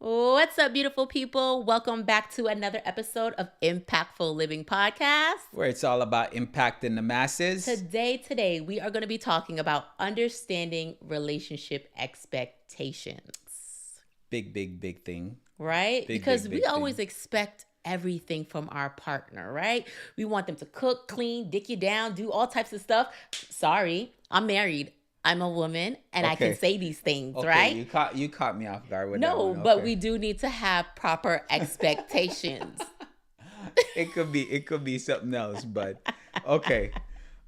What's up, beautiful people? Welcome back to another episode of Impactful Living Podcast. Where it's all about impacting the masses. Today, we are going to be talking about understanding relationship expectations. Big thing. Right? Big, because big, we big always thing. expect everything from our partner, right? We want them to cook, clean, dick you down, do all types of stuff. Sorry, I'm married. I'm a woman and I can Okay. say these things, Okay, right? you caught me off guard with that No, one. but Okay. we do need to have proper expectations. It could be something else, but okay.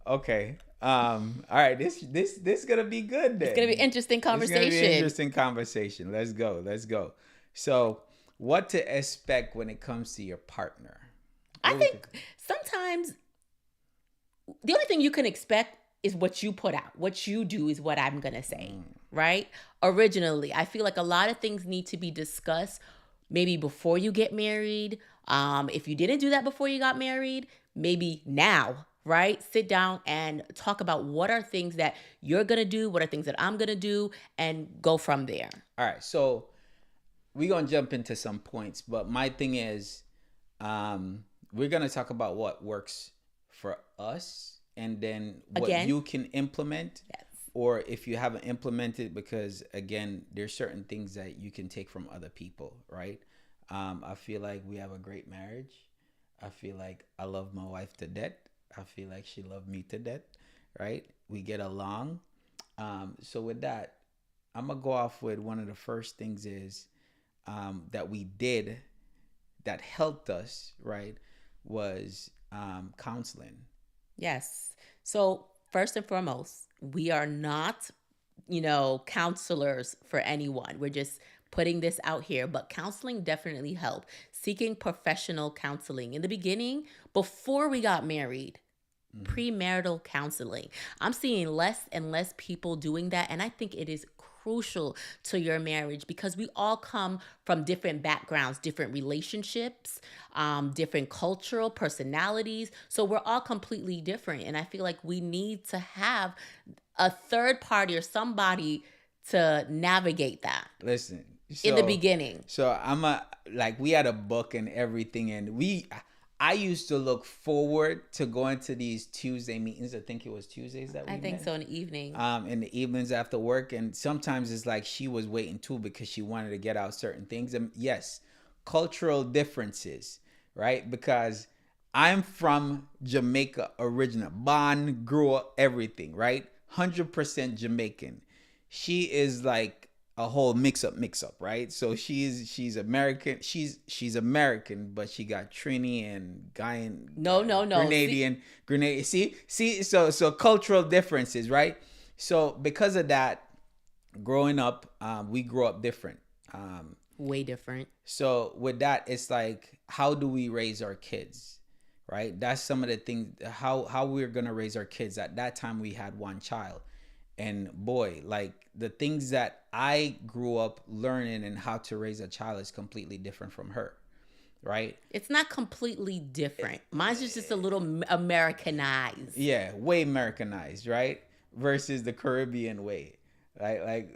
Okay. All right, this gonna be good then. It's going to be interesting It's gonna conversation. be an interesting conversation. Let's go. So, what to expect when it comes to your partner? I think sometimes the only thing you can expect is what you put out. What you do is what I'm going to say, right? Originally, I feel like a lot of things need to be discussed maybe before you get married. If you didn't do that before you got married, maybe now, right? Sit down and talk about what are things that you're going to do, what are things that I'm going to do, and go from there. All right, so we're gonna jump into some points, but my thing is, we're gonna talk about what works for us, and then what you can implement, Yes. or if you haven't implemented, because again, there's certain things that you can take from other people, right? I feel like we have a great marriage. I feel like I love my wife to death. I feel like she loved me to death, right? We get along. So with that, I'm gonna go off with one of the first things is that we did that helped us, right, was counseling. Yes. So, first and foremost, we are not, counselors for anyone. We're just putting this out here, but counseling definitely helped. Seeking professional counseling in the beginning, before we got married, premarital counseling. I'm seeing less and less people doing that, and I think it is crucial to your marriage because we all come from different backgrounds, different relationships, different cultural personalities. So we're all completely different, and I feel like we need to have a third party or somebody to navigate that. Listen, in the beginning. So we had a book and everything, and I used to look forward to going to these Tuesday meetings. I think it was Tuesdays that we I think met. so in the evening. In the evenings after work, and sometimes it's like she was waiting too because she wanted to get out certain things. And yes, cultural differences, right? Because I'm from Jamaica original, born, grew up, everything, right? 100% Jamaican. She is like a whole mix up, right? So she's American. She's American, but she got Trini and Guyana. No. Grenadian. See. So cultural differences, right? So because of that, growing up, we grew up different. Way different. So with that, it's like, how do we raise our kids, right? That's some of the things. How we're gonna raise our kids. At that time, we had one child. And boy, like the things that I grew up learning and how to raise a child is completely different from her, right? It's not completely different. Mine's just a little Americanized. Yeah, way Americanized, right? Versus the Caribbean way, right? Like.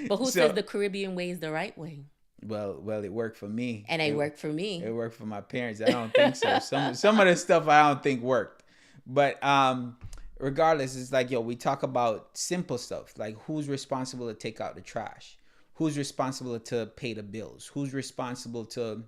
But who says the Caribbean way is the right way? Well, it worked for me, and it worked for me. It worked for my parents. I don't think so. Some of the stuff I don't think worked, but regardless, it's like, we talk about simple stuff like who's responsible to take out the trash, who's responsible to pay the bills, who's responsible to,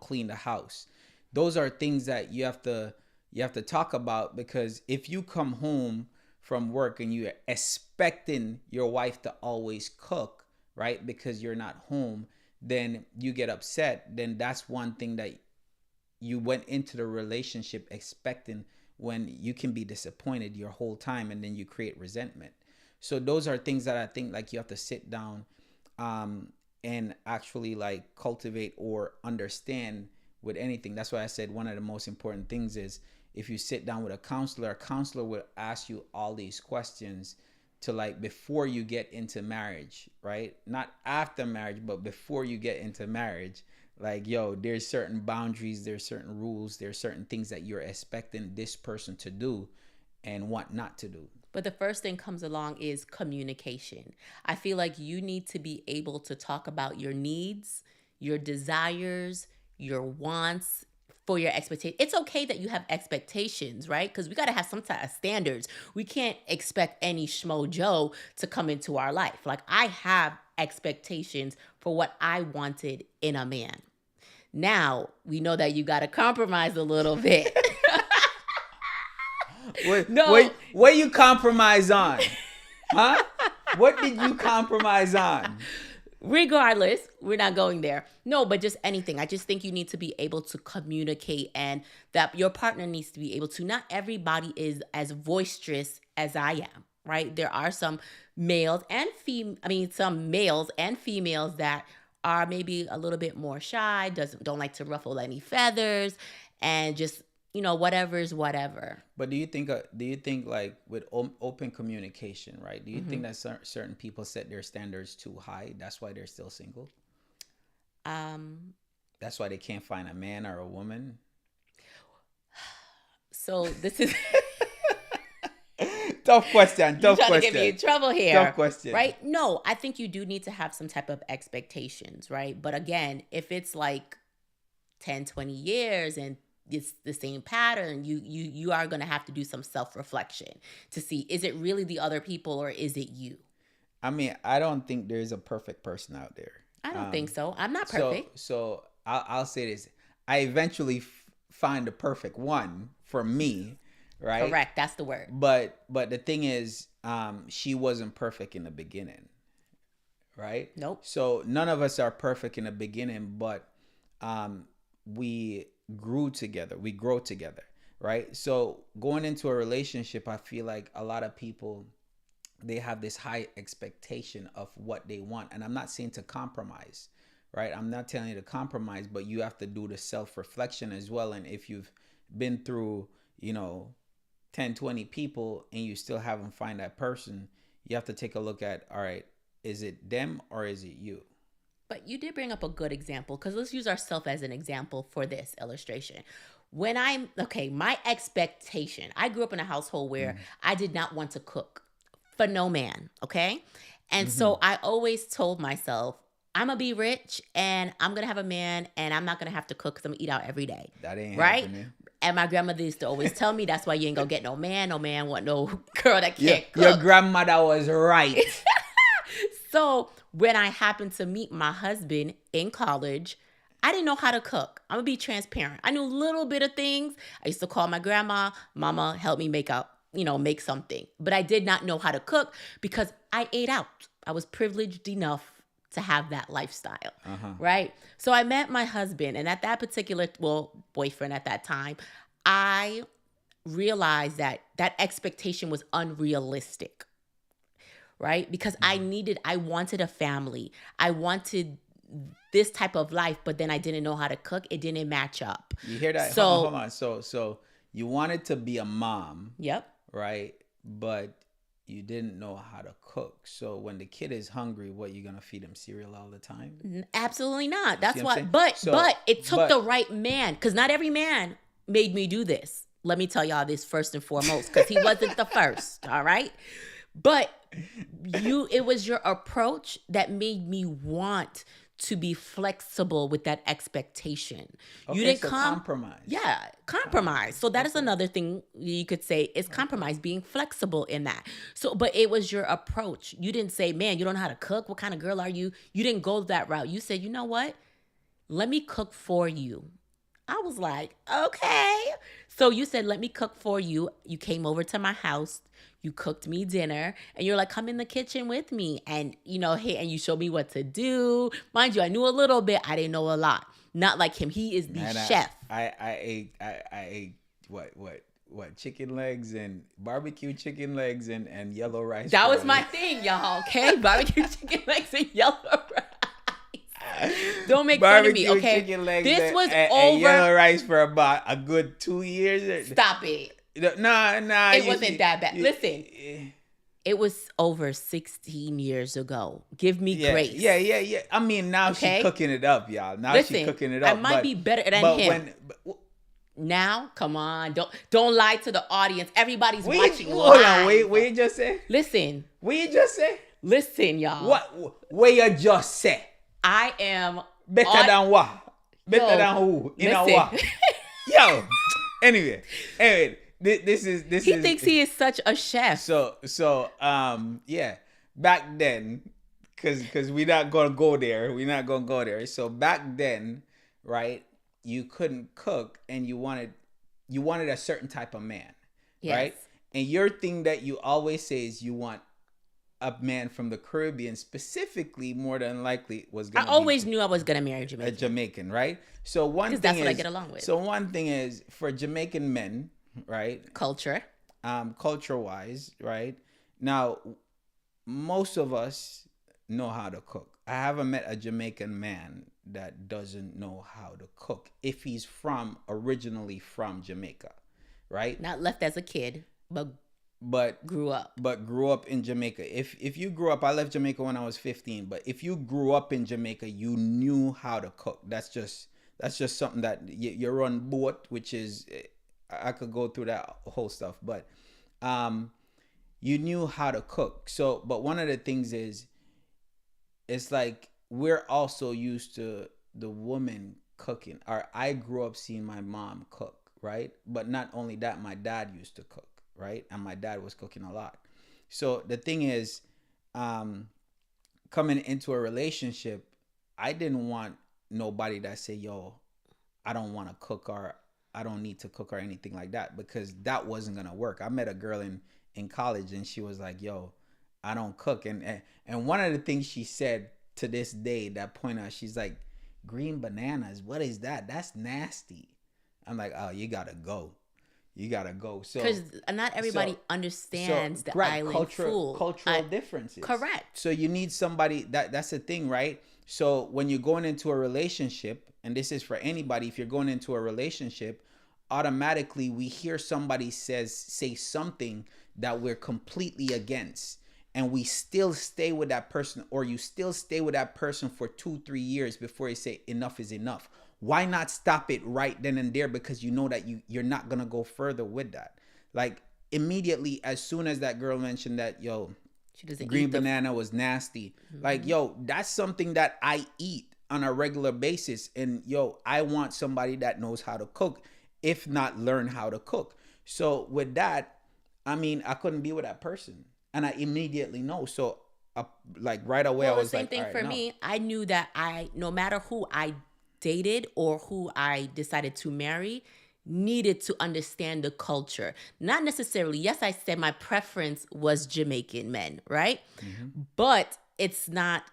clean the house. Those are things that you have to talk about, because if you come home from work and you're expecting your wife to always cook, right, because you're not home, then you get upset. Then that's one thing that you went into the relationship expecting, when you can be disappointed your whole time, and then you create resentment. So those are things that I think like you have to sit down and actually like cultivate or understand with anything. That's why I said one of the most important things is, if you sit down with a counselor will ask you all these questions to, like, before you get into marriage, right? Not after marriage, but before you get into marriage. Like, there's certain boundaries, there's certain rules, there's certain things that you're expecting this person to do and what not to do. But the first thing comes along is communication. I feel like you need to be able to talk about your needs, your desires, your wants, for your expectation. It's okay that you have expectations, right? Because we got to have some type of standards. We can't expect any schmo Joe to come into our life. Like, I have expectations for what I wanted in a man. Now, we know that you got to compromise a little bit. What you compromise on? Huh? What did you compromise on? Regardless, we're not going there. No, but just anything. I just think you need to be able to communicate, and that your partner needs to be able to. Not everybody is as boisterous as I am, right? There are some males and some males and females that are maybe a little bit more shy, don't like to ruffle any feathers, and just, whatever is whatever. But do you think like with open communication, right? Do you think that certain people set their standards too high? That's why they're still single? That's why they can't find a man or a woman? So this is tough question. You're trying to get me in trouble here. Tough question. Right? No, I think you do need to have some type of expectations, right? But again, if it's like 10, 20 years and it's the same pattern, you are going to have to do some self-reflection to see, is it really the other people or is it you? I mean, I don't think there's a perfect person out there. I don't think so. I'm not perfect. So I'll say this. I eventually find the perfect one for me, right? Correct. That's the word. But the thing is, she wasn't perfect in the beginning, right? Nope. So none of us are perfect in the beginning, but we grew together. We grow together, right? So going into a relationship, I feel like a lot of people, they have this high expectation of what they want. And I'm not saying to compromise, right? I'm not telling you to compromise, but you have to do the self-reflection as well. And if you've been through, 10, 20 people and you still haven't found that person, you have to take a look at, all right, is it them or is it you? But you did bring up a good example, because let's use ourselves as an example for this illustration. My expectation, I grew up in a household where I did not want to cook for no man, okay? And so I always told myself, I'm going to be rich and I'm going to have a man and I'm not going to have to cook because I'm going to eat out every day. That ain't right? happening. And my grandmother used to always tell me, that's why you ain't going to get no man. No man want no girl that can't cook. Your grandmother was right. So when I happened to meet my husband in college, I didn't know how to cook. I'm going to be transparent. I knew a little bit of things. I used to call my grandma, mama, help me make something. But I did not know how to cook because I ate out. I was privileged enough to have that lifestyle, right? So I met my husband, and at that particular, boyfriend at that time, I realized that expectation was unrealistic. Right? Because I wanted a family. I wanted this type of life, but then I didn't know how to cook. It didn't match up. You hear that? So, hold on. So you wanted to be a mom. Yep. Right? But you didn't know how to cook. So when the kid is hungry, what, you going to feed him cereal all the time? Absolutely not. That's why. But it took the right man, because not every man made me do this. Let me tell y'all this first and foremost, because he wasn't the first. All right. But it was your approach that made me want to be flexible with that expectation. Okay, You didn't so compromise. Yeah, compromise. So that is another thing you could say is compromise, being flexible in that. So, but it was your approach. You didn't say, man, you don't know how to cook. What kind of girl are you? You didn't go that route. You said, you know what? Let me cook for you. I was like, okay. So you said, let me cook for you. You came over to my house. You cooked me dinner and you're like, come in the kitchen with me. And, and you showed me what to do. Mind you, I knew a little bit. I didn't know a lot. Not like him. He is the chef. I ate what chicken legs and barbecue chicken legs and yellow rice. That was my thing, y'all. Okay. Barbecue chicken legs and yellow rice. Don't make fun of me, okay? Chicken legs this was and over. Yellow rice for about a good 2 years. Stop it. Nah. It wasn't that bad. Listen, it was over 16 years ago. Give me grace. Yeah. I mean, now she's cooking it up, y'all. She's cooking it up. I might be better than him. Now, come on, don't lie to the audience. Everybody's watching Hold on, live. what you just say? Listen, What you just say? listen, y'all. What you just say? I am Better than what? Better Yo, than who? You know listen. what? Yo. Anyway, this is He thinks he is such a chef. So yeah. Back then, cause we're not gonna go there. We're not gonna go there. So back then, right? You couldn't cook, and you wanted a certain type of man, Yes. right? And your thing that you always say is you want a man from the Caribbean, specifically, more than likely was I gonna. always knew I was gonna marry a Jamaican. Jamaican, right? So one thing that's is, what I get along with. So one thing is for Jamaican men, right? Culture. Culture wise, right? Now, most of us know how to cook. I haven't met a Jamaican man that doesn't know how to cook if he's originally from Jamaica, right? Not left as a kid, but grew up. But grew up in Jamaica. If you grew up, I left Jamaica when I was 15, but if you grew up in Jamaica, you knew how to cook. That's just something that you're on board, which is, I could go through that whole stuff, but you knew how to cook. So, but one of the things is, it's like we're also used to the woman cooking. Or I grew up seeing my mom cook, right? But not only that, my dad used to cook, right? And my dad was cooking a lot. So the thing is, coming into a relationship, I didn't want nobody that say, yo, I don't want to cook, or I don't need to cook, or anything like that, because that wasn't gonna work. I met a girl in college, and she was like, yo, I don't cook. And one of the things she said to this day that point out, she's like, green bananas, what is that? That's nasty. I'm like, oh, you gotta go. So because not everybody understands the island food. Cultural differences. Correct. So you need somebody that's the thing, right? So when you're going into a relationship, and this is for anybody, if you're going into a relationship, automatically we hear somebody say something that we're completely against, and we still stay with that person, or you still stay with that person for 2-3 years before you say enough is enough. Why not stop it right then and there? Because you know that you're not gonna go further with that. Like immediately, as soon as that girl mentioned that, yo, she doesn't green eat banana was nasty. Mm-hmm. Like, yo, that's something that I eat on a regular basis, and yo, I want somebody that knows how to cook, if not learn how to cook. So with that, I mean, I couldn't be with that person, and I immediately know. So, like right away, I was like, the same thing for me. I knew that no matter who I dated or who I decided to marry, needed to understand the culture. Not necessarily, yes, I said my preference was Jamaican men, right? Mm-hmm. But it's not,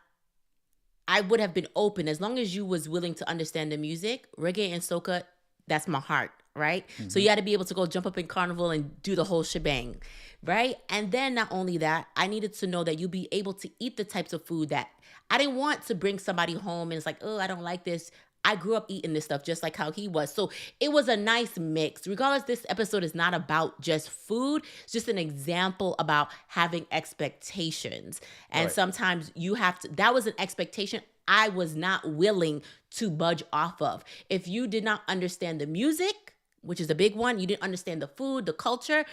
I would have been open as long as you was willing to understand the music. Reggae and soca, that's my heart, right? Mm-hmm. So you had to be able to go jump up in carnival and do the whole shebang, right? And then not only that, I needed to know that you'd be able to eat the types of food that I didn't want to bring somebody home and it's like, oh, I don't like this. I grew up eating this stuff just like how he was. So it was a nice mix. Regardless, this episode is not about just food. It's just an example about having expectations. And right. Sometimes you have to, that was an expectation I was not willing to budge off of. If you did not understand the music, which is a big one, you didn't understand the food, the culture,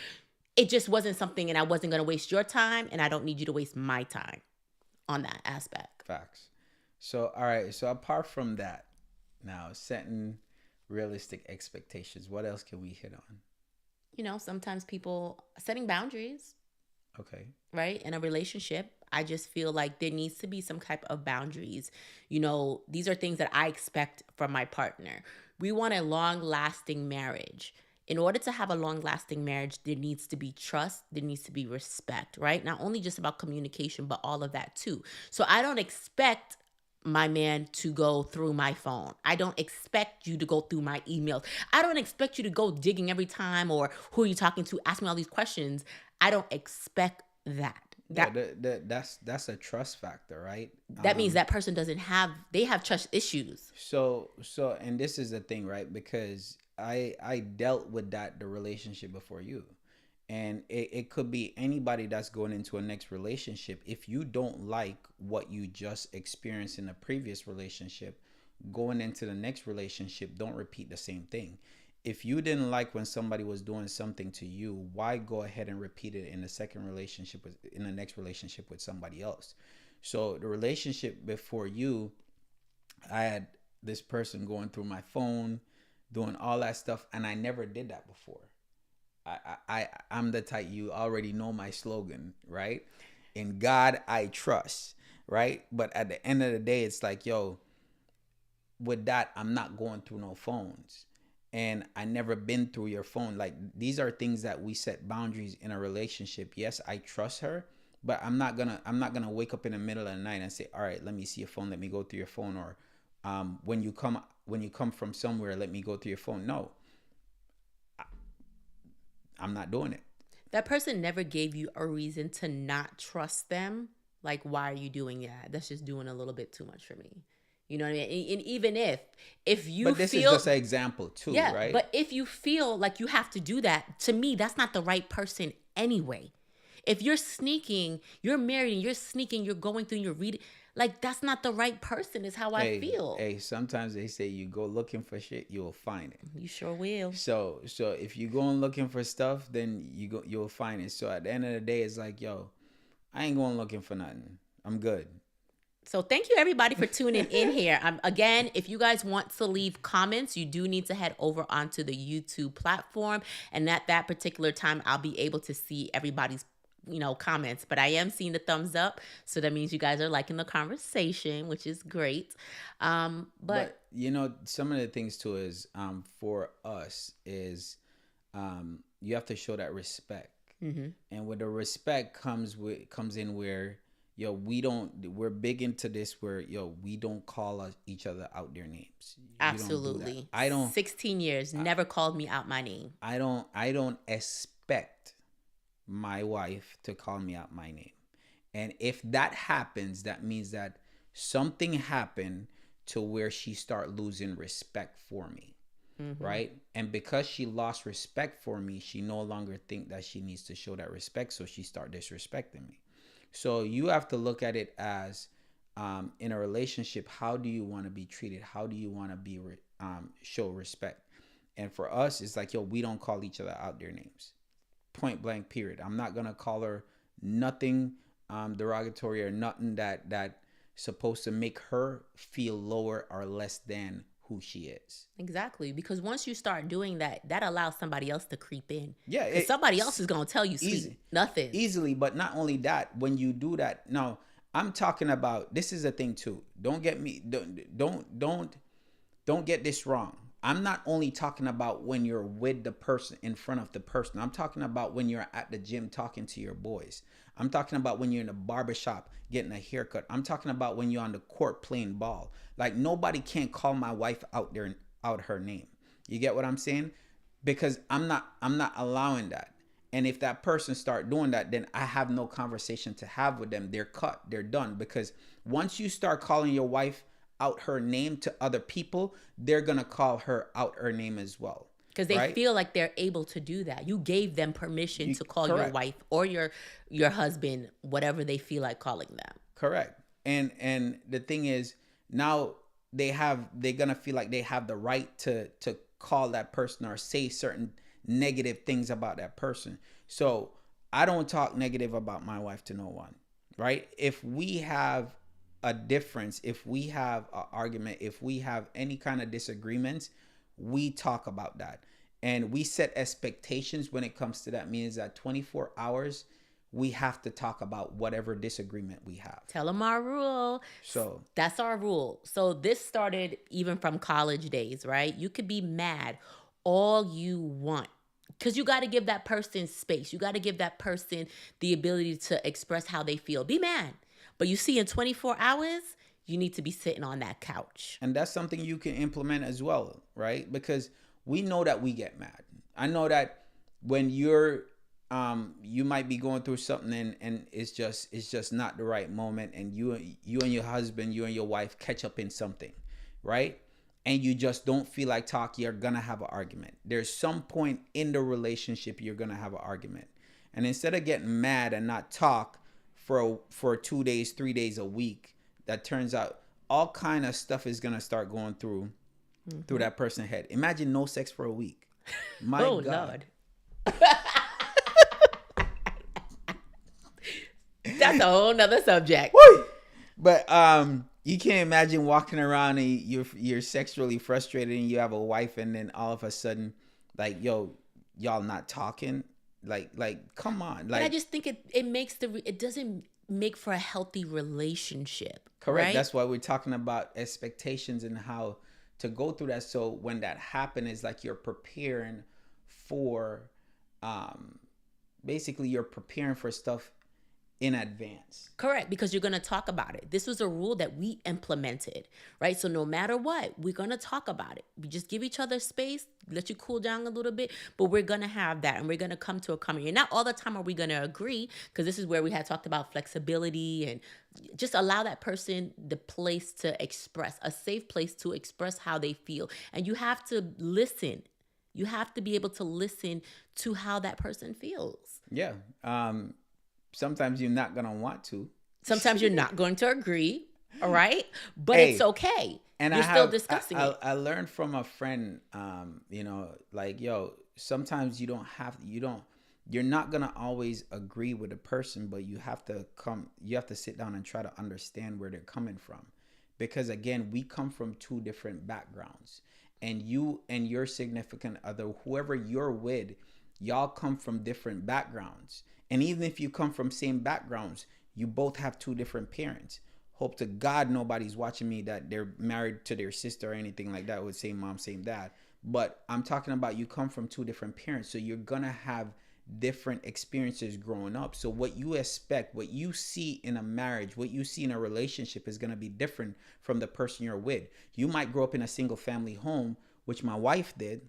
it just wasn't something, and I wasn't going to waste your time, and I don't need you to waste my time on that aspect. Facts. So, all right. So apart from that, now, setting realistic expectations. What else can we hit on? You know, sometimes people setting boundaries. Okay. Right? In a relationship, I just feel like there needs to be some type of boundaries. You know, these are things that I expect from my partner. We want a long-lasting marriage. In order to have a long-lasting marriage, there needs to be trust. There needs to be respect, right? Not only just about communication, but all of that too. So I don't expect my man to go through my phone. I don't expect you to go through my emails. I don't expect you to go digging every time, or who are you talking to, ask me all these questions. I don't expect that. That's a trust factor, right? That means that person they have trust issues. So and this is the thing, right? Because I dealt with the relationship before you. And it could be anybody that's going into a next relationship. If you don't like what you just experienced in a previous relationship, going into the next relationship, don't repeat the same thing. if you didn't like when somebody was doing something to you, why go ahead and repeat it in the in the next relationship with somebody else? So the relationship before you, I had this person going through my phone, doing all that stuff, and I never did that before. I'm the type, you already know my slogan, right? In God I trust, right? But at the end of the day, it's like, yo, with that, I'm not going through no phones. And I never been through your phone. Like, these are things that we set boundaries in a relationship. Yes, I trust her, but I'm not gonna wake up in the middle of the night and say, all right, let me see your phone, let me go through your phone, or when you come from somewhere, let me go through your phone. No, I'm not doing it. That person never gave you a reason to not trust them. Like, why are you doing that? That's just doing a little bit too much for me. You know what I mean? And even if you But this feel, is just an example too, yeah, right? but if you feel like you have to do that, to me, that's not the right person anyway. If you're sneaking, you're married and you're sneaking, you're going through and you're reading, like, that's not the right person, is how I feel. Hey, sometimes they say you go looking for shit, you'll find it. You sure will. So if you going looking for stuff, then you'll find it. So at the end of the day, it's like, yo, I ain't going looking for nothing. I'm good. So thank you everybody for tuning in here. Again, if you guys want to leave comments, you do need to head over onto the YouTube platform. And at that particular time, I'll be able to see everybody's comments. But I am seeing the thumbs up. So that means you guys are liking the conversation, which is great. But some of the things too is for us is you have to show that respect. Mm-hmm. And with the respect comes in where, yo, we're big into this where, yo, we don't call each other out their names. Absolutely. I don't 16 years, never called me out my name. I don't expect my wife to call me out my name. And if that happens, that means that something happened to where she start losing respect for me. Mm-hmm. Right? And because she lost respect for me, she no longer think that she needs to show that respect, so she start disrespecting me. So you have to look at it as, in a relationship, how do you want to be treated? How do you want to be show respect? And for us, it's like, yo, we don't call each other out their names. Point blank, period. I'm not going to call her nothing derogatory or nothing that supposed to make her feel lower or less than who she is. Exactly. Because once you start doing that, that allows somebody else to creep in. Yeah. Somebody else is going to tell you nothing. Easily. But not only that, when you do that, no, I'm talking about, this is a thing too. Don't get this wrong. I'm not only talking about when you're with the person, in front of the person. I'm talking about when you're at the gym talking to your boys. I'm talking about when you're in the barbershop getting a haircut. I'm talking about when you're on the court playing ball. Like, nobody can call my wife out her name. You get what I'm saying? Because I'm not allowing that. And if that person start doing that, then I have no conversation to have with them. They're cut. They're done. Because once you start calling your wife out her name to other people, they're going to call her out her name as well. Because they feel like they're able to do that. You gave them permission to call your wife or your husband whatever they feel like calling them. Correct. And the thing is, now they're going to feel like they have the right to call that person or say certain negative things about that person. So I don't talk negative about my wife to no one, right? If we have a difference, if we have an argument, if we have any kind of disagreements, we talk about that. And we set expectations when it comes to that. Means that 24 hours, we have to talk about whatever disagreement we have. Tell them our rule. So that's our rule. So this started even from college days, right? You could be mad all you want, because you got to give that person space. You got to give that person the ability to express how they feel. Be mad. But you see, in 24 hours, you need to be sitting on that couch. And that's something you can implement as well, right? Because we know that we get mad. I know that when you might be going through something and it's just not the right moment, and you and your husband, you and your wife catch up in something, right? And you just don't feel like talking, you're gonna have an argument. There's some point in the relationship you're gonna have an argument. And instead of getting mad and not talk for 2 days, 3 days, a week, that turns out all kind of stuff is gonna start going through that person's head. Imagine no sex for a week. My Oh God. Lord. That's a whole nother subject. Woo! But you can't imagine walking around and you're sexually frustrated and you have a wife and then all of a sudden, like, yo, y'all not talking. Like, come on. But I Like, just think it doesn't make for a healthy relationship. correct. Right? That's why we're talking about expectations and how to go through that. So when that happens, it's like you're preparing for, um, basically you're preparing for stuff in advance. Correct, because you're going to talk about it. This was a rule that we implemented, right? So no matter what, we're going to talk about it. We just give each other space, let you cool down a little bit, but we're going to have that and we're going to come to a common. And not all the time are we going to agree, because this is where we had talked about flexibility and just allow that person the place to express, a safe place to express how they feel. And you have to listen. You have to be able to listen to how that person feels. Yeah. Sometimes you're not gonna want to. Sometimes you're not going to agree, all right? But Hey, it's okay. and You're still discussing it. I learned from a friend, like, yo, sometimes you're not gonna always agree with a person, but you have to sit down and try to understand where they're coming from. Because again, we come from two different backgrounds. And you and your significant other, whoever you're with, y'all come from different backgrounds. And even if you come from same backgrounds, you both have two different parents. Hope to God nobody's watching me that they're married to their sister or anything like that with same mom, same dad. But I'm talking about you come from two different parents. So you're going to have different experiences growing up. So what you expect, what you see in a marriage, what you see in a relationship is going to be different from the person you're with. You might grow up in a single family home, which my wife did,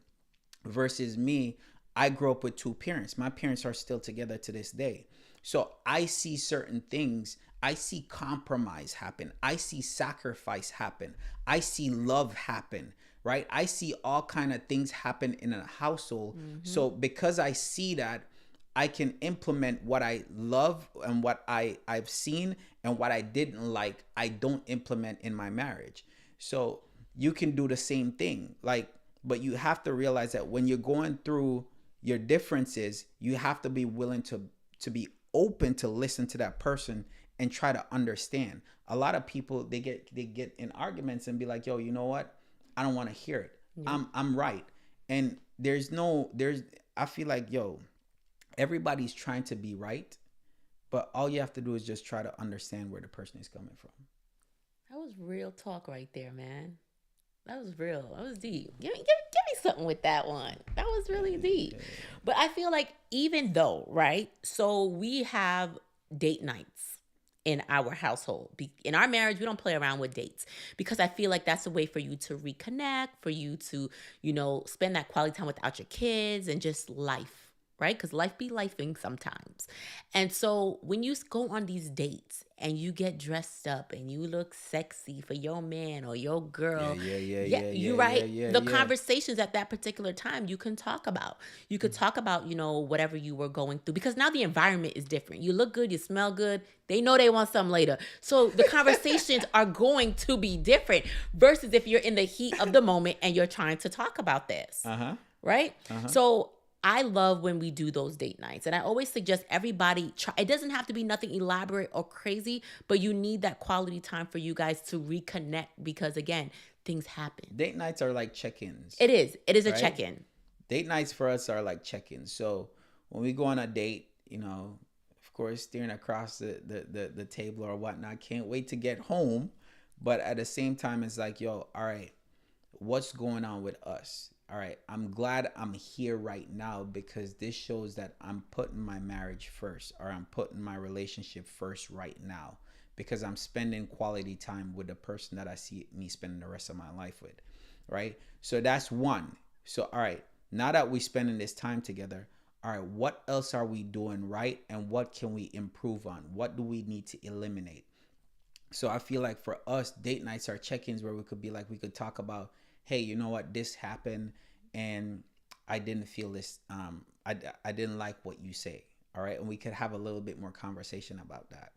versus me. I grew up with two parents. My parents are still together to this day. So I see certain things. I see compromise happen. I see sacrifice happen. I see love happen, right? I see all kind of things happen in a household. Mm-hmm. So because I see that, I can implement what I love and what I've seen, and what I didn't like, I don't implement in my marriage. So you can do the same thing. But you have to realize that when you're going through your differences, you have to be willing to be open to listen to that person and try to understand. A lot of people, they get in arguments and be like, yo, you know what? I don't want to hear it. Yeah. I'm right. And I feel like, yo, everybody's trying to be right, but all you have to do is just try to understand where the person is coming from. That was real talk right there, man. That was real. That was deep. Give me something with that one. That was really deep. But I feel like even though, right? So we have date nights in our household. In our marriage, we don't play around with dates, because I feel like that's a way for you to reconnect, for you to, spend that quality time without your kids and just life. Right? Because life be lifing sometimes. And so when you go on these dates and you get dressed up and you look sexy for your man or your girl, the conversations at that particular time you can talk about. You could talk about, whatever you were going through, because now the environment is different. You look good, you smell good. They know they want something later. So the conversations are going to be different versus if you're in the heat of the moment and you're trying to talk about this. Right? So I love when we do those date nights. And I always suggest everybody try. It doesn't have to be nothing elaborate or crazy, but you need that quality time for you guys to reconnect, because again, things happen. Date nights are like check-ins. It is right? A check-in. Date nights for us are like check-ins. So when we go on a date, of course, staring across the table or whatnot, can't wait to get home. But at the same time, it's like, yo, all right, what's going on with us? All right, I'm glad I'm here right now, because this shows that I'm putting my marriage first, or I'm putting my relationship first right now, because I'm spending quality time with the person that I see me spending the rest of my life with, right? So that's one. So, all right, now that we're spending this time together, all right, what else are we doing right, and what can we improve on? What do we need to eliminate? So I feel like for us, date nights are check-ins where we could talk about, hey, you know what, this happened and I didn't feel this. I didn't like what you say. All right. And we could have a little bit more conversation about that.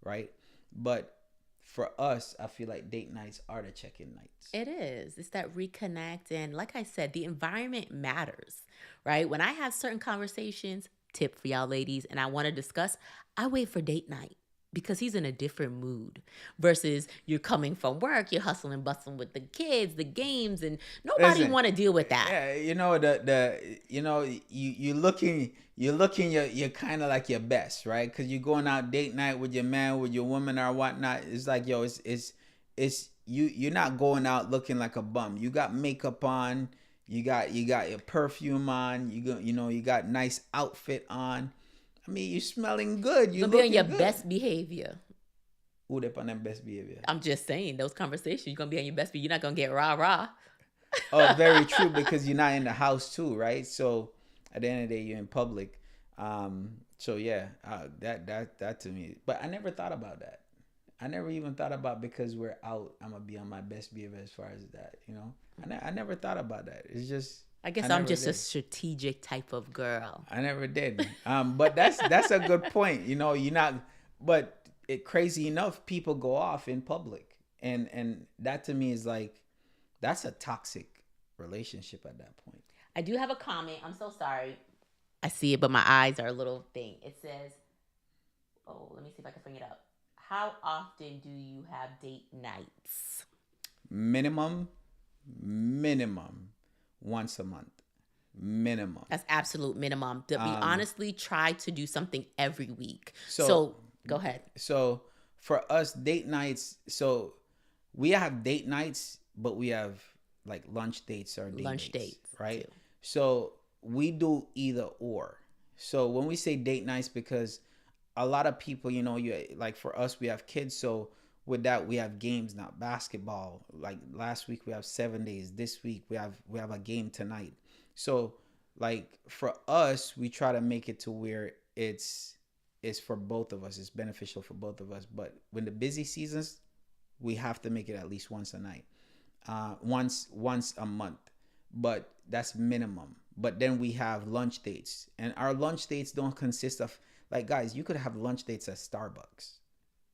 Right. But for us, I feel like date nights are the check-in nights. It is. It's that reconnect. And like I said, the environment matters, right? When I have certain conversations, tip for y'all ladies, and I want to discuss, I wait for date night because he's in a different mood versus you're coming from work, you're hustling and bustling with the kids, the games, and nobody Listen, want to deal with that. yeah, you know you're looking you're kind of like your best, right? Because you're going out date night with your man, with your woman or whatnot. It's like, yo, it's you're not going out looking like a bum. You got makeup on, you got your perfume on, you got nice outfit on. I mean, you're smelling good. You're gonna be on your best behavior. Who they on their best behavior? I'm just saying, those conversations, you're gonna be on your best behavior. You're not gonna get rah-rah. Oh, very true, because you're not in the house too, right? So at the end of the day, you're in public. So yeah, that to me. But I never thought about that. I never even thought about, because we're out, I'm gonna be on my best behavior as far as that. I never thought about that. It's just. I guess I'm just a strategic type of girl. I never did. But that's a good point. You're not. But crazy enough, people go off in public, and that to me is like, that's a toxic relationship at that point. I do have a comment. I'm so sorry. I see it, but my eyes are a little thing. It says, oh, let me see if I can bring it up. How often do you have date nights? Minimum once a month. Minimum. That's absolute minimum. We honestly try to do something every week. So go ahead. So for us, date nights, so we have date nights, but we have like lunch dates or lunch dates, right? Too. So we do either or. So when we say date nights, because a lot of people, like for us, we have kids. So with that, we have games now, basketball. Like last week, we have 7 days. This week, we have a game tonight. So like for us, we try to make it to where it's for both of us. It's beneficial for both of us. But when the busy seasons, we have to make it at least once a night, once a month. But that's minimum. But then we have lunch dates, and our lunch dates don't consist of, like, guys, you could have lunch dates at Starbucks.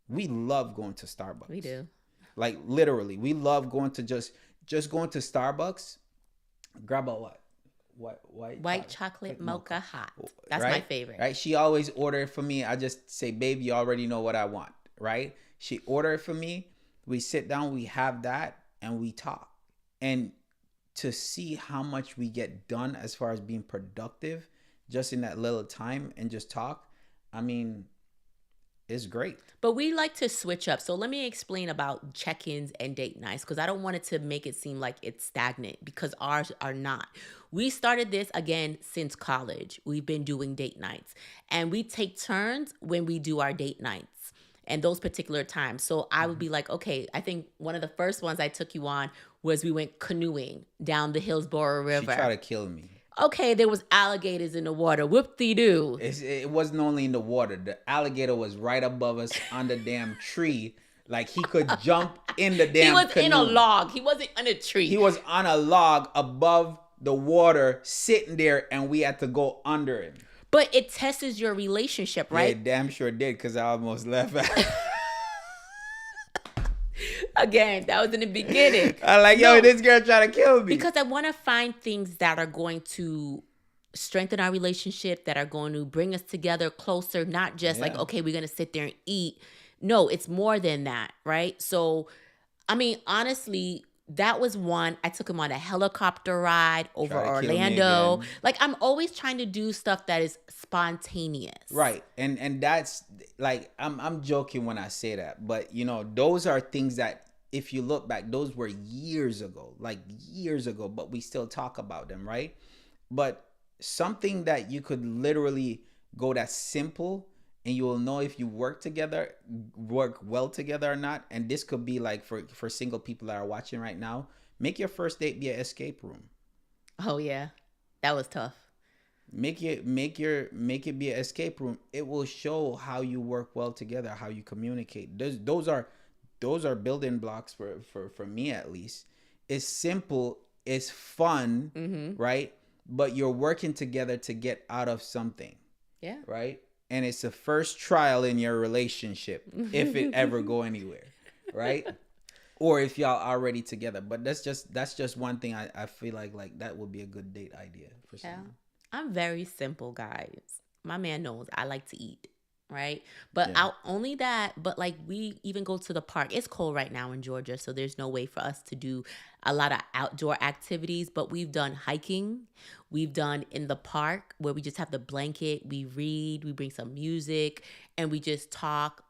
We love going to Starbucks. We do. Like literally, we love going to just going to Starbucks. Grab a white chocolate mocha hot. That's right? My favorite. Right? She always order it for me. I just say, babe, you already know what I want. Right? She order it for me. We sit down, we have that, and we talk. And to see how much we get done as far as being productive just in that little time and just talk, I mean, it's great. But we like to switch up. So let me explain about check-ins and date nights, because I don't want it to make it seem like it's stagnant, because ours are not. We started this again since college. We've been doing date nights, and we take turns when we do our date nights and those particular times. So I would be like, okay, I think one of the first ones I took you on was we went canoeing down the Hillsborough River. She tried to kill me. Okay, there was alligators in the water. Whoop-de-doo. It wasn't only in the water. The alligator was right above us on the damn tree. Like he could jump in the damn He was canoe. in a log. He wasn't on a tree. He was on a log above the water, sitting there, and we had to go under him. But it tests your relationship, right? Yeah, damn sure did, because I almost left. Again, that was in the beginning. I'm like, yo, this girl trying to kill me. Because I want to find things that are going to strengthen our relationship, that are going to bring us together closer, not just like, okay, we're going to sit there and eat. No, it's more than that, right? So, I mean, honestly, that was one. I took him on a helicopter ride over Orlando. Like, I'm always trying to do stuff that is spontaneous. Right. And that's like, I'm joking when I say that, but those are things that, if you look back, those were years ago, but we still talk about them, right? But something that you could literally go that simple, and you will know if you work well together or not. And this could be like for single people that are watching right now, make your first date be an escape room. Oh yeah. That was tough. Make it be an escape room. It will show how you work well together, how you communicate. Those are building blocks for me, at least. It's simple, it's fun, right? But you're working together to get out of something. Yeah. Right? And it's the first trial in your relationship, if it ever go anywhere, right? Or if y'all already together. But that's just one thing I feel like that would be a good date idea for Yeah. someone. I'm very simple, guys. My man knows I like to eat, right? But Yeah. I'll only that, but like we even go to the park. It's cold right now in Georgia, so there's no way for us to do a lot of outdoor activities, but we've done hiking. We've done in the park where we just have the blanket, we read, we bring some music, and we just talk,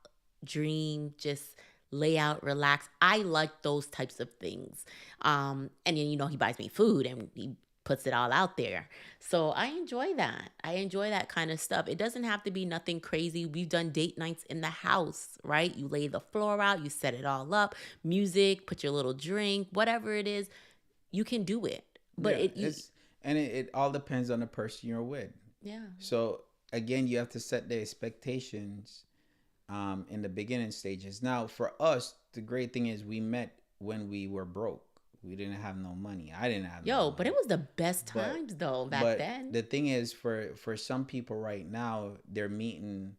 dream, just lay out, relax. I like those types of things. And then he buys me food and he puts it all out there. So I enjoy that. I enjoy that kind of stuff. It doesn't have to be nothing crazy. We've done date nights in the house, right? You lay the floor out, you set it all up, music, put your little drink, whatever it is, you can do it. But Yeah, it all depends on the person you're with. yeah. So again, you have to set the expectations in the beginning stages. Now, for us, the great thing is we met when we were broke. We didn't have no money. I didn't have no Yo, but money. it was the best But times though back but then. the thing is, for some people right now, they're meeting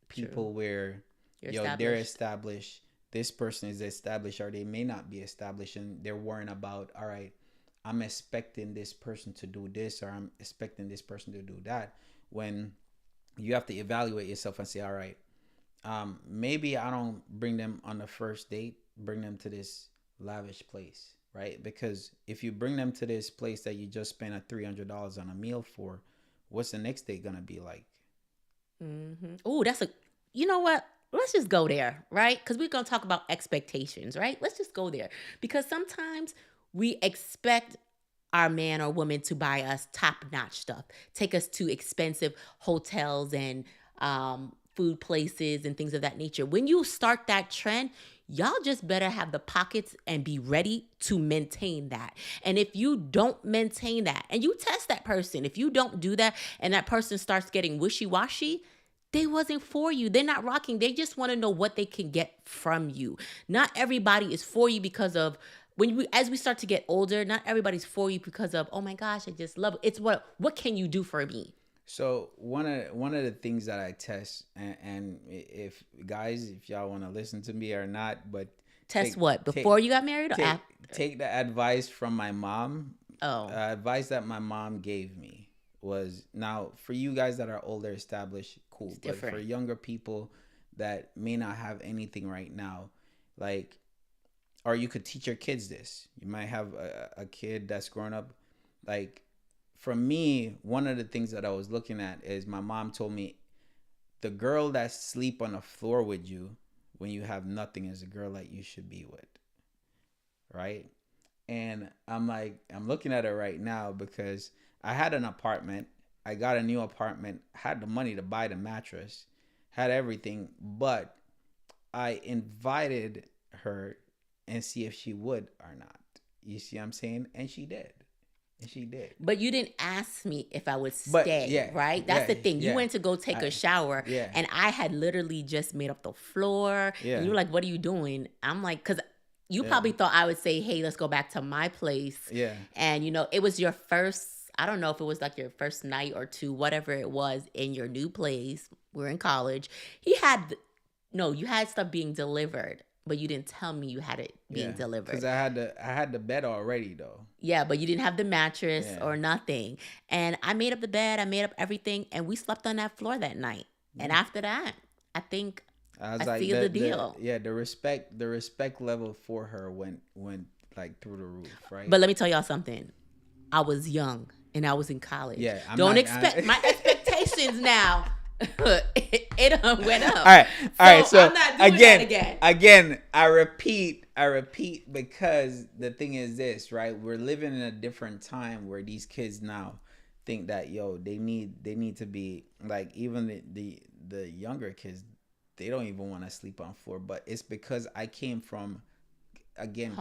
True. people where You're they're established. established. This person is established, or they may not be established, and they're worrying about, all right, I'm expecting this person to do this, or I'm expecting this person to do that. When you have to evaluate yourself and say, all right, maybe I don't bring them on the first date, bring them to this lavish place, right? Because if you bring them to this place that you just spent a $300 on a meal for, what's the next date gonna be like? Oh, you know what? Let's just go there, right? Because we're going to talk about expectations, right? Let's just go there. Because sometimes we expect our man or woman to buy us top notch stuff, take us to expensive hotels and food places and things of that nature. When you start that trend, y'all just better have the pockets and be ready to maintain that. And if you don't maintain that and you test that person, if you don't do that and that person starts getting wishy-washy, they wasn't for you. They're not rocking. They just want to know what they can get from you. Not everybody is for you because of as we start to get older, not everybody's for you because of, oh my gosh, I just love it. It's what can you do for me? So one of the things that I test, and if guys, if y'all want to listen to me or not, but Test what? Before you got married or take after? take the advice from my mom. Oh. Advice that my mom gave me was, now for you guys that are older, established, cool. It's But different. for younger people that may not have anything right now, like, or you could teach your kids this. You might have a kid that's grown up. Like, for me, one of the things that I was looking at is my mom told me the girl that sleep on the floor with you when you have nothing is the girl that you should be with, right? And I'm like, I'm looking at her right now because I had an apartment. I got a new apartment, had the money to buy the mattress, had everything, but I invited her and see if she would or not. You see what I'm saying? And she did. And she did. But you didn't ask me if I would But stay, yeah, right? That's the thing. You yeah. went to go take a shower, Yeah. and I had literally just made up the floor. Yeah. And you were like, "What are you doing?" I'm like, "Cause you Yeah. probably thought I would say, hey, let's go back to my place." Yeah. And it was your first. I don't know if it was like your first night or two, whatever it was, in your new place. We're in college. You had stuff being delivered, but you didn't tell me you had it being delivered. Because I had the bed already though. Yeah, but you didn't have the mattress Yeah. or nothing. And I made up the bed, I made up everything, and we slept on that floor that night. And after that, I think I sealed the deal. The respect level for her went like through the roof, right? But let me tell y'all something. I was young and I was in college. Yeah, Don't expect my expectations now. it went up. All right. So I'm not doing that again, I repeat, because the thing is this, right? We're living in a different time where these kids now think that they need to be like, even the younger kids, they don't even want to sleep on floor. But it's because I came from, again,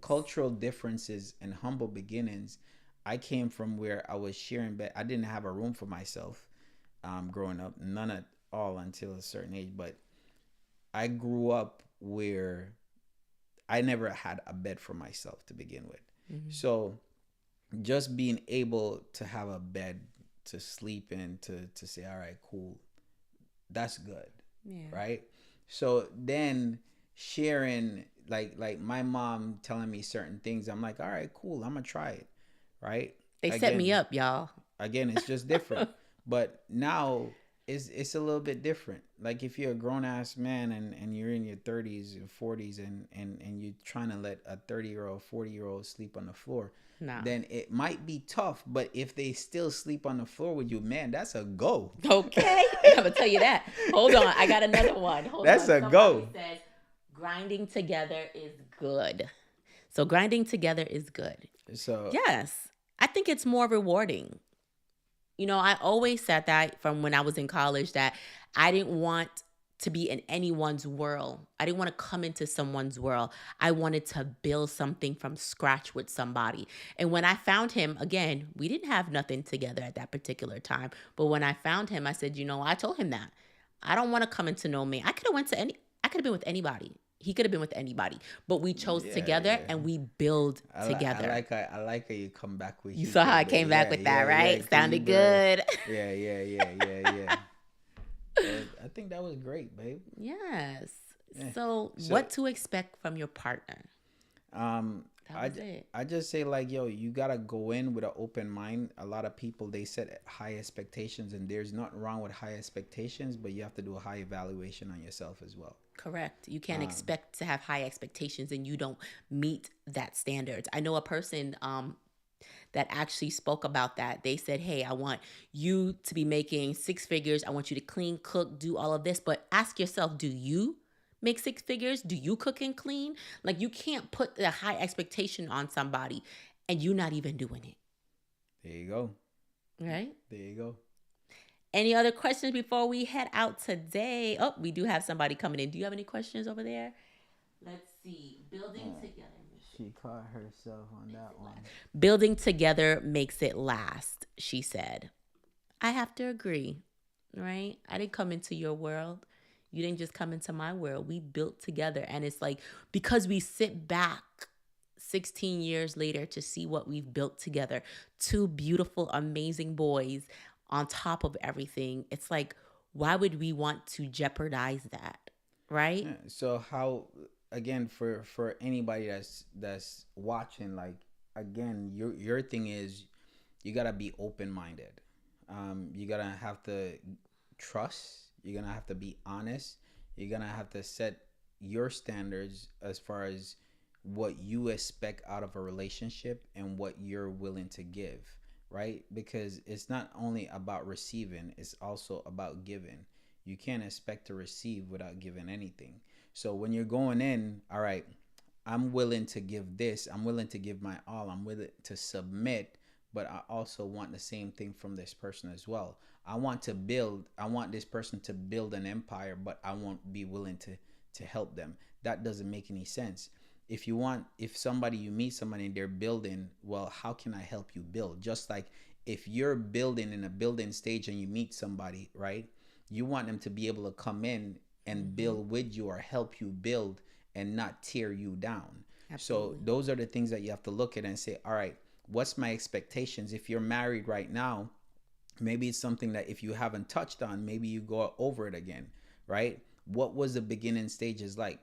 cultural differences and humble beginnings. I came from where I was sharing bed. I didn't have a room for myself growing up, none at all until a certain age. But I grew up where I never had a bed for myself to begin with. Mm-hmm. So just being able to have a bed to sleep in, to say, all right, cool, that's good. Yeah. Right? So then sharing, like my mom telling me certain things. I'm like, all right, cool, I'm gonna try it, right? They set me Again, up, y'all. it's just different. But now it's a little bit different. Like if you're a grown ass man and you're in your 30s and 40s and you're trying to let a 30-year-old, 40-year-old sleep on the floor, Nah. then it might be tough. But if they still sleep on the floor with you, man, that's a go. Okay. I'm gonna tell you that. Hold on. I got another one. Hold That's on. a Somebody go. says grinding together is good. So grinding together is good. So Yes. I think it's more rewarding. You know, I always said that from when I was in college that I didn't want to be in anyone's world. I didn't want to come into someone's world. I wanted to build something from scratch with somebody. And when I found him, again, we didn't have nothing together at that particular time. But when I found him, I said, you know, I told him that I don't want to come into no man. I could have been with anybody. He could have been with anybody, but we chose yeah, together yeah. and we build I together. like how you come back with You you saw how I today. came back Yeah, with that, yeah, right? yeah. 'Cause you Sounded better. good. Yeah. I think that was great, babe. Yes. Yeah. So, So, what to expect from your partner? um, That was it. I just say like, yo, you gotta go in with an open mind. A lot of people they set high expectations, and there's nothing wrong with high expectations, but you have to do a high evaluation on yourself as well. Correct. You can't Um, expect to have high expectations and you don't meet that standards. I know a person that actually spoke about that. They said, "Hey, I want you to be making six figures. I want you to clean, cook, do all of this, but ask yourself, do you make six figures? Do you cook and clean? Like you can't put a high expectation on somebody and you not even doing it, there you go. right?" There you go. Any other questions before we head out today? Oh, we do have somebody coming in. Do you have any questions over there? Let's see. Building together. She caught herself on that one. Building together makes it last, she said. I have to agree, right? I didn't come into your world. You didn't just come into my world. We built together. And it's like, because we sit back 16 years later to see what we've built together, two beautiful, amazing boys on top of everything. It's like, why would we want to jeopardize that? Right? Yeah, so how again for anybody that's watching, like again, your thing is you gotta be open minded. You gotta have to trust. You're gonna have to be honest. You're gonna have to set your standards as far as what you expect out of a relationship and what you're willing to give, right? Because it's not only about receiving, it's also about giving. You can't expect to receive without giving anything. So when you're going in, all right, I'm willing to give this, I'm willing to give my all, I'm willing to submit, but I also want the same thing from this person as well. I want this person to build an empire, but I won't be willing to help them. That doesn't make any sense. If somebody, you meet somebody and they're building, well, how can I help you build? Just like if you're building in a building stage and you meet somebody, right? You want them to be able to come in and build with you or help you build and not tear you down. So Absolutely. those are the things that you have to look at and say, all right, what's my expectations? If you're married right now, maybe it's something that if you haven't touched on, maybe you go over it again, right? What was the beginning stages like?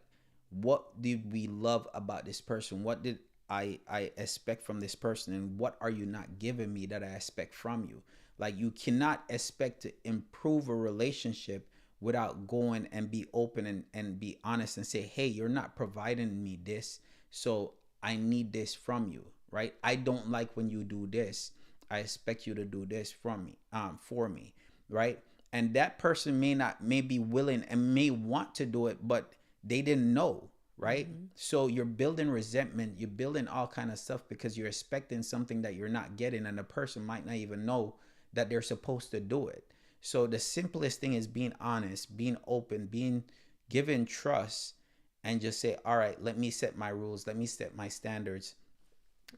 What did we love about this person? What did I expect from this person? And what are you not giving me that I expect from you? Like you cannot expect to improve a relationship without going and be open and be honest and say, hey, you're not providing me this. So I need this from you, right? I don't like when you do this. I expect you to do this from me, for me, right? And that person may be willing and may want to do it, but they didn't know, right? So you're building resentment, you're building all kind of stuff because you're expecting something that you're not getting, and the person might not even know that they're supposed to do it. So the simplest thing is being honest, being open, being given trust, and just say, all right, let me set my rules, let me set my standards,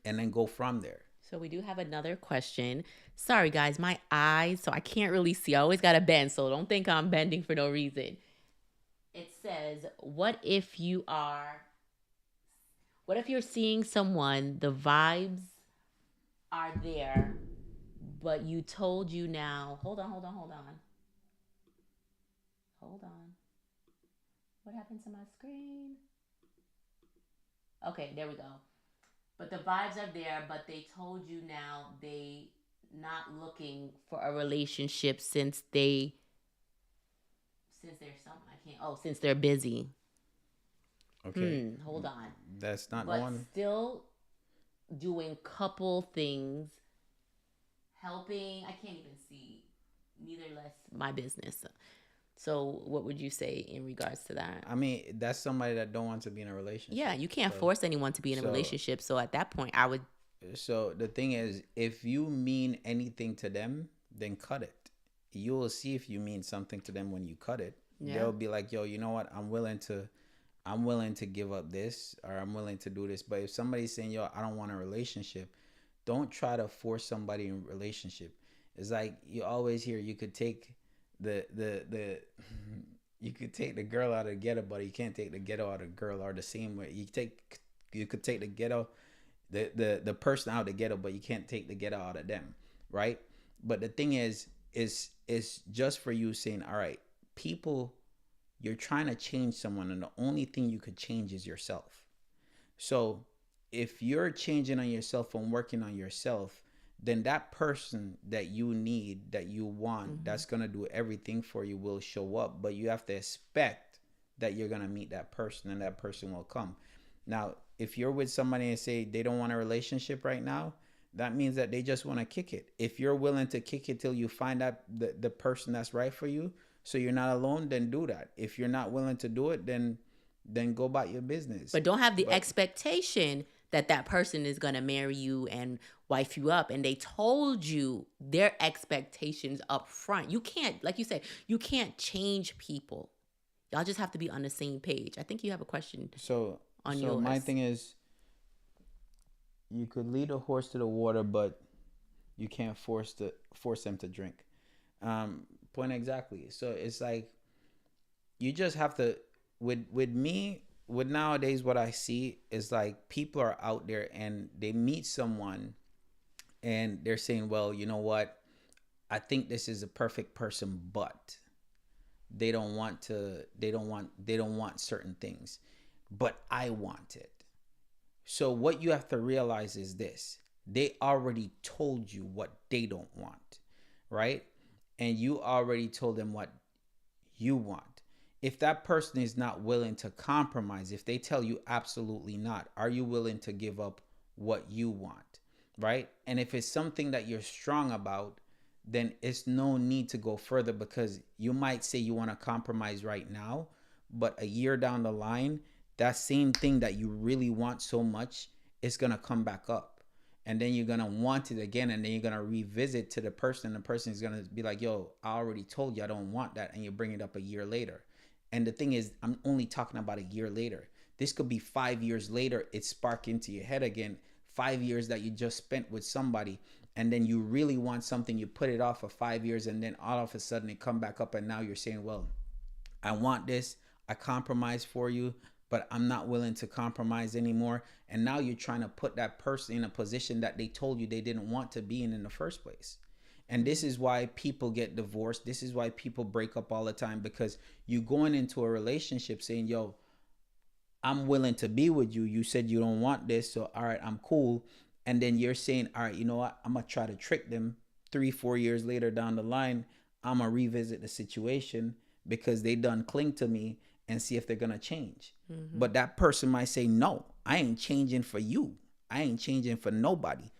and then go from there. So we do have another question. Sorry, guys, my eyes, so I can't really see. I always got to bend, so don't think I'm bending for no reason. It says, what if you're seeing someone, the vibes are there, but you told you now, hold on. What happened to my screen? Okay, there we go. But the vibes are there, but they told you now they not looking for a relationship since there's something I can't. Oh, since they're busy. Okay. Hold on. That's not the But one. still doing couple things, helping. I can't even see. Neither less my business. So, what would you say in regards to that? I mean, that's somebody that don't want to be in a relationship. Yeah, you can't So, force anyone to be in a so, relationship. So at that point, I would. so the thing is, if you mean anything to them, then cut it. You will see if you mean something to them when you cut it. Yeah. They'll be like, "Yo, you know what? I'm willing to give up this, or I'm willing to do this." But if somebody's saying, "Yo, I don't want a relationship," don't try to force somebody in a relationship. It's like you always hear you could take the you could take the girl out of the ghetto, but you can't take the ghetto out of the girl, or the same way you could take the ghetto the person out of the ghetto, but you can't take the ghetto out of them, right? But the thing is just for you saying, all right, people, you're trying to change someone, and the only thing you could change is yourself. So if you're changing on yourself and working on yourself, then that person that you need, that you want, that's going to do everything for you will show up. But you have to expect that you're going to meet that person, and that person will come. Now, if you're with somebody and say they don't want a relationship right now, that means that they just want to kick it. If you're willing to kick it till you find out the person that's right for you, so you're not alone, then do that. If you're not willing to do it, then go about your business. But don't have the expectation that that person is going to marry you and wife you up. And they told you their expectations up front. You can't, like you said, you can't change people. Y'all just have to be on the same page. I think you have a question on yours. So my thing is, you could lead a horse to the water, but you can't force them to drink. Point exactly. So it's like you just have to with nowadays what I see is like people are out there and they meet someone and they're saying, well, you know what? I think this is a perfect person, but they don't want certain things, but I want it. So what you have to realize is this: they already told you what they don't want, right? And you already told them what you want. If that person is not willing to compromise, if they tell you absolutely not, are you willing to give up what you want, right? And if it's something that you're strong about, then it's no need to go further, because you might say you want to compromise right now, but a year down the line, that same thing that you really want so much is going to come back up. And then you're going to want it again, and then you're going to revisit to the person. The person is going to be like, yo, I already told you I don't want that. And you bring it up a year later. And the thing is, I'm only talking about a year later. This could be 5 years later. It spark into your head again. 5 years that you just spent with somebody, and then you really want something. You put it off for 5 years, and then all of a sudden it come back up, and now you're saying, well, I want this. I compromise for you, but I'm not willing to compromise anymore. And now you're trying to put that person in a position that they told you they didn't want to be in the first place. And this is why people get divorced. This is why people break up all the time, because you going into a relationship saying, yo, I'm willing to be with you. You said you don't want this, so all right, I'm cool. And then you're saying, all right, you know what? I'm going to try to trick them 3-4 years later down the line. I'm going to revisit the situation because they done cling to me and see if they're going to change. Mm-hmm. But that person might say, no, I ain't changing for you. I ain't changing for nobody.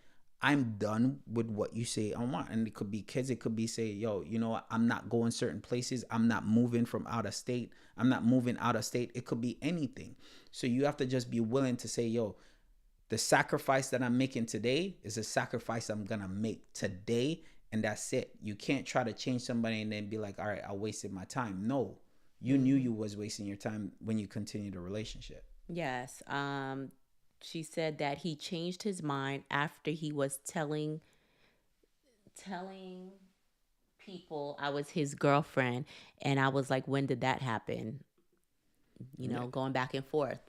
I'm done with what you say I want. And it could be kids. It could be say, yo, you know what? I'm not going certain places. I'm not moving from out of state. I'm not moving out of state. It could be anything. So you have to just be willing to say, yo, the sacrifice that I'm making today is a sacrifice I'm going to make today. And that's it. You can't try to change somebody and then be like, all right, I wasted my time. No, you knew you was wasting your time when you continued the relationship. Yes. She said that he changed his mind after he was telling people I was his girlfriend. And I was like, when did that happen? You know, going back and forth.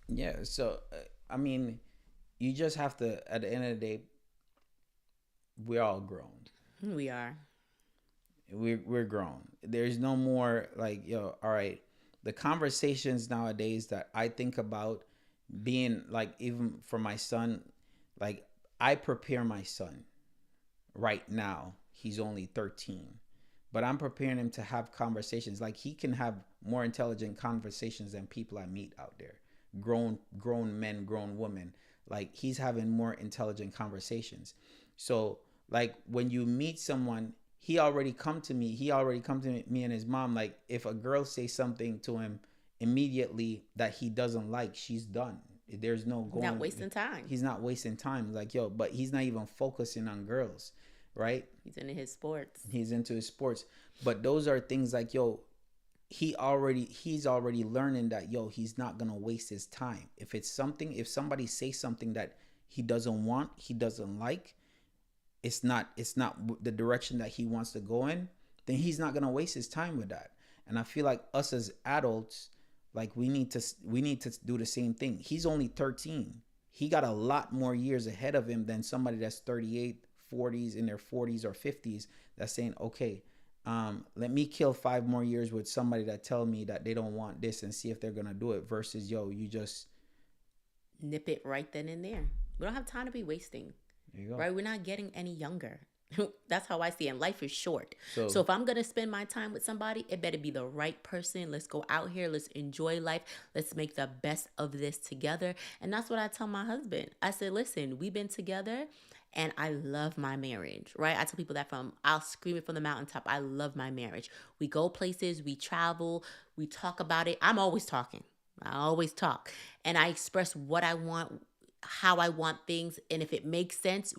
Yeah. So, I mean, you just have to, at the end of the day, we're all grown. We are. We're grown. There's no more like, yo, all right, the conversations nowadays that I think about being like, even for my son, like I prepare my son right now. He's only 13, but I'm preparing him to have conversations. Like he can have more intelligent conversations than people I meet out there. Grown men, grown women. Like he's having more intelligent conversations. So like when you meet someone, he already come to me and his mom. Like if a girl says something to him immediately that he doesn't like, she's done. There's no going. Not wasting time. He's not wasting time. Like, yo, but he's not even focusing on girls, right? He's into his sports. He's into his sports. But those are things like, yo, he's already learning that, yo, he's not gonna waste his time. If somebody says something that he doesn't want, he doesn't like, it's not the direction that he wants to go in, then he's not gonna waste his time with that. And I feel like us as adults, like we need to do the same thing. He's only 13. He got a lot more years ahead of him than somebody that's 38, 40s, in their 40s or 50s that's saying, okay, let me kill 5 more years with somebody that tell me that they don't want this and see if they're gonna do it, versus, yo, you just nip it right then and there. We don't have time to be wasting. There you go. Right? We're not getting any younger. That's how I see it. And life is short. So if I'm going to spend my time with somebody, it better be the right person. Let's go out here. Let's enjoy life. Let's make the best of this together. And that's what I tell my husband. I said, listen, we've been together and I love my marriage, right? I tell people that I'll scream it from the mountaintop. I love my marriage. We go places, we travel, we talk about it. I'm always talking. I always talk. And I express what I want, how I want things, and if it makes sense,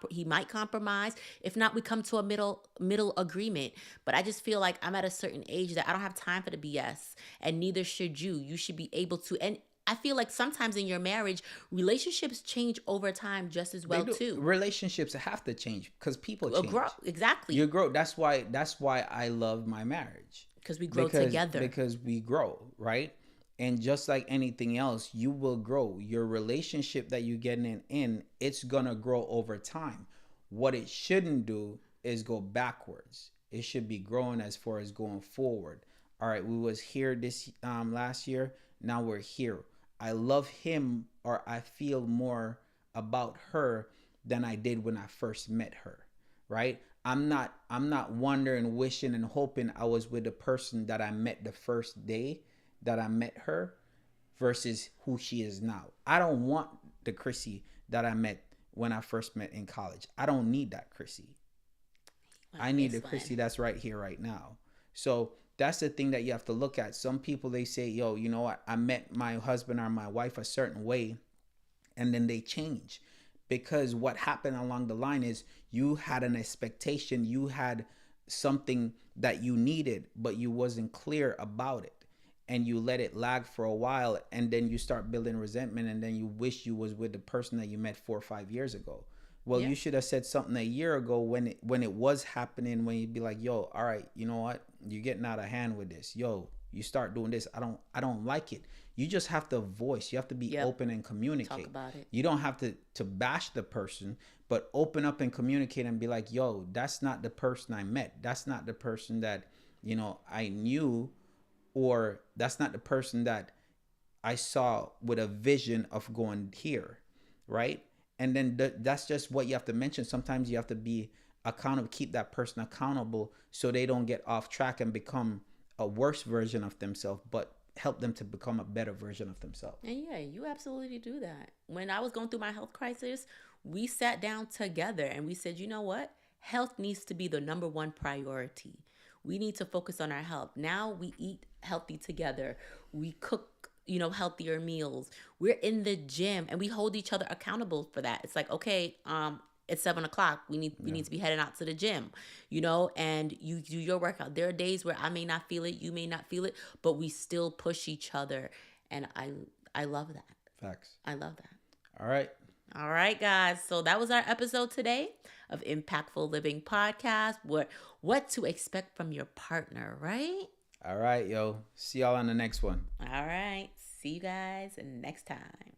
he might compromise. If not, we come to a middle agreement. But I just feel like I'm at a certain age that I don't have time for the BS, and neither should you. You should be able to. And I feel like sometimes in your marriage, relationships change over time just as well too. Relationships have to change because people change. Grow. Exactly. You grow. That's why I love my marriage, because we grow together. Because we grow, right? And just like anything else, you will grow. Your relationship that you get in, it's going to grow over time. What it shouldn't do is go backwards. It should be growing as far as going forward. All right, we was here this last year. Now we're here. I love him, or I feel more about her than I did when I first met her, right? I'm not wondering, wishing, and hoping I was with the person that I met the first day that I met her versus who she is now. I don't want the Crissy that I met when I first met in college. I don't need that Crissy. I need the Crissy that's right here, right now. So that's the thing that you have to look at. Some people, they say, yo, you know what? I met my husband or my wife a certain way, and then they change. Because what happened along the line is you had an expectation, you had something that you needed, but you wasn't clear about it. And you let it lag for a while, and then you start building resentment, and then you wish you was with the person that you met 4 or 5 years ago. Well, you should have said something a year ago when it was happening, when you'd be like, yo, all right, you know what? You're getting out of hand with this. Yo, you start doing this. I don't like it. You just have to voice. You have to be open and communicate. Talk about it. You don't have to bash the person, but open up and communicate and be like, yo, that's not the person I met. That's not the person that, you know, I knew. Or that's not the person that I saw with a vision of going here, right? And then that's just what you have to mention. Sometimes you have to be accountable, keep that person accountable so they don't get off track and become a worse version of themselves, but help them to become a better version of themselves. And yeah, you absolutely do that. When I was going through my health crisis, we sat down together and we said, you know what? Health needs to be the number one priority. We need to focus on our health. Now we eat healthy together. We cook, healthier meals. We're in the gym and we hold each other accountable for that. It's like, okay, it's 7:00. We need to be heading out to the gym, and you do your workout. There are days where I may not feel it, you may not feel it, but we still push each other. And I love that. Facts. I love that. All right, guys. So that was our episode today of Impactful Living Podcast. What to expect from your partner, right? All right, yo. See y'all on the next one. All right. See you guys next time.